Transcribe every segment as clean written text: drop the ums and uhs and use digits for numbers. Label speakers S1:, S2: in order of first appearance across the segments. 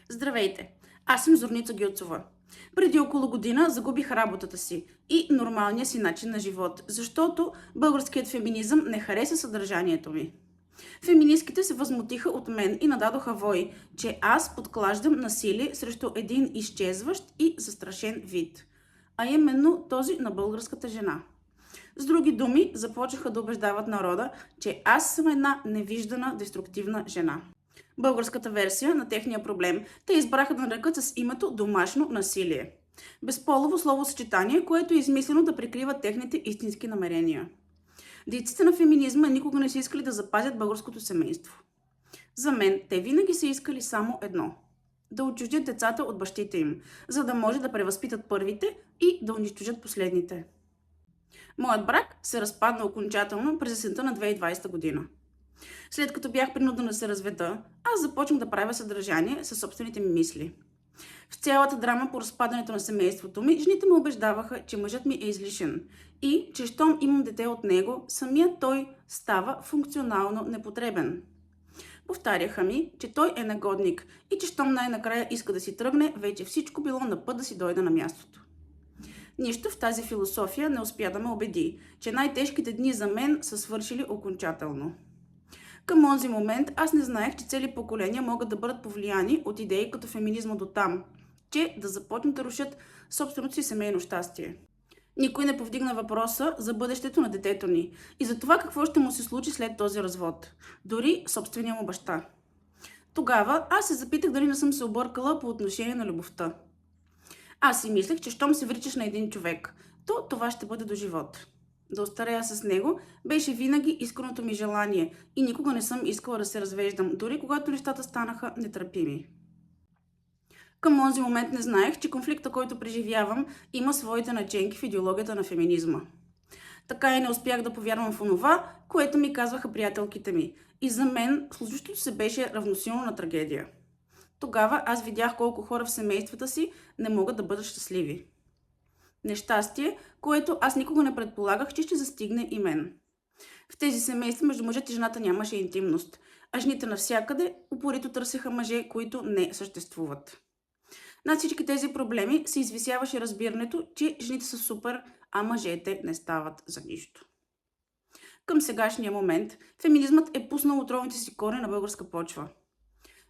S1: Здравейте! Аз съм Зорница Гилцова. Преди около година загубих работата си и нормалния си начин на живот, защото българският феминизъм не хареса съдържанието ми. Феминистките се възмутиха от мен и нададоха вой, че аз подклаждам насилие срещу един изчезващ и застрашен вид, а именно този на българската жена. С други думи, започнаха да убеждават народа, че аз съм една невиждана деструктивна жена. Българската версия на техния проблем те избраха да нарекат с името домашно насилие. Безполово словосъчетание, което е измислено да прикрива техните истински намерения. Дейците на феминизма никога не са искали да запазят българското семейство. За мен те винаги са искали само едно – да отчуждят децата от бащите им, за да може да превъзпитат първите и да унищожат последните. Моят брак се разпадна окончателно през есента на 2020 година. След като бях принудена да се разведа, аз започнах да правя съдържание със собствените ми мисли. В цялата драма по разпадането на семейството ми, жените ме убеждаваха, че мъжът ми е излишен и, че щом имам дете от него, самият той става функционално непотребен. Повтаряха ми, че той е негодник и че щом най-накрая иска да си тръгне, вече всичко било на път да си дойде на мястото. Нищо в тази философия не успя да ме убеди, че най-тежките дни за мен са свършили окончателно. Към онзи момент аз не знаех, че цели поколения могат да бъдат повлияни от идеи като феминизма до там, че да започнат да рушат собственото си семейно щастие. Никой не повдигна въпроса за бъдещето на детето ни и за това какво ще му се случи след този развод. Дори собствения му баща. Тогава аз се запитах дали не съм се объркала по отношение на любовта. Аз си мислех, че щом се вричаш на един човек, то това ще бъде до живот. Да остарея с него беше винаги искреното ми желание и никога не съм искала да се развеждам, дори когато нещата станаха нетърпими. Към този момент не знаех, че конфликта, който преживявам, има своите наченки в идеологията на феминизма. Така и не успях да повярвам в онова, което ми казваха приятелките ми. И за мен случващото се беше равносилно на трагедия. Тогава аз видях колко хора в семействата си не могат да бъдат щастливи. Нещастие, което аз никога не предполагах, че ще застигне и мен. В тези семейства между мъжът и жената нямаше интимност, а жените навсякъде упорито търсеха мъже, които не съществуват. Над всички тези проблеми се извисяваше разбирането, че жените са супер, а мъжете не стават за нищо. Към сегашния момент феминизмът е пуснал отровните си корени на българска почва.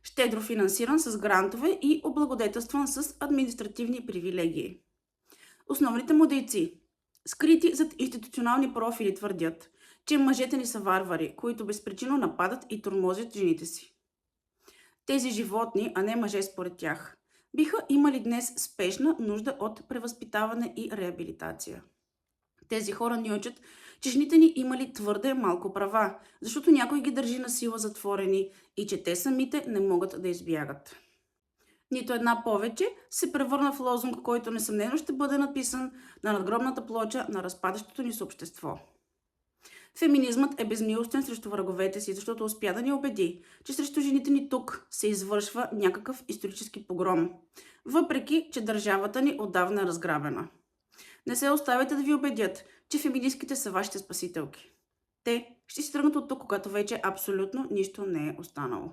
S1: Щедро финансиран с грантове и облагодетелстван с административни привилегии. Основните му дейци, скрити зад институционални профили, твърдят, че мъжете ни са варвари, които безпричинно нападат и тормозят жените си. Тези животни, а не мъже според тях, биха имали днес спешна нужда от превъзпитаване и реабилитация. Тези хора ни учат, че жените ни имали твърде малко права, защото някой ги държи на сила затворени и че те самите не могат да избягат. Нито една повече се превърна в лозунг, който несъмнено ще бъде написан на надгробната плоча на разпадащото ни общество. Феминизмът е безмилостен срещу враговете си, защото успя да ни убеди, че срещу жените ни тук се извършва някакъв исторически погром, въпреки че държавата ни отдавна е разграбена. Не се оставяйте да ви убедят, че феминистките са вашите спасителки. Те ще си тръгнат от тук, когато вече абсолютно нищо не е останало.